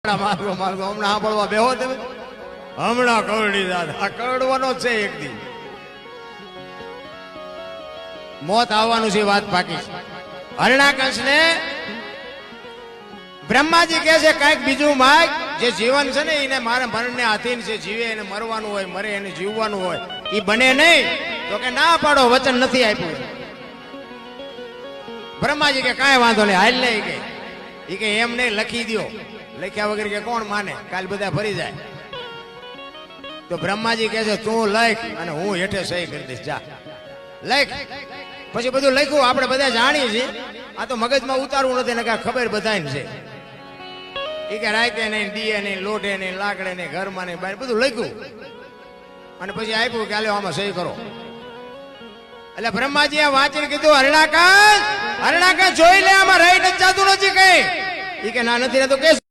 મારવો હમણાં સાંભળવા બેહો તમે હમણાં કરડી દાદા કરડવાનો છે એક દી મોત આવવાનું છે વાત પાકી હરણાકંશ ને બ્રહ્માજી કહે છે કઈક બીજું માગ જે જીવન છે ને એને મારા મરણને આધીન છે જીવે એને મરવાનું હોય મરે એને જીવવાનું હોય એ બને નહીં તો કે ના પાડો વચન નથી આપ્યું બ્રહ્માજી કે કાંઈ વાંધો નહીં હાલ નહીં કે એમ નહીં લખી દો લખ્યા વગર કે કોણ માને કાલ બધા ફરી જાય તો બ્રહ્માજી કહે છે તું લખ અને હું હેઠે સહી કરી દઈશ જા લખ પછી બધું લખ્યું આપણે બધા જાણીએ છીએ આ તો મગજમાં ઉતારવું નથી ને ખબર બધાને છે એ કે રાતે નહીં દીએ નહીં લોટે નહીં લાકડે નહીં ઘરમાં નહીં બહાર બધું લખ્યું અને પછી આપ્યું કે આમાં સહી કરો એટલે બ્રહ્માજી આ વાંચીને કીધું હરણાકંસ જોઈ લે આમાં રહી નથી જતું નથી કઈ એ કે ના નથી તો કે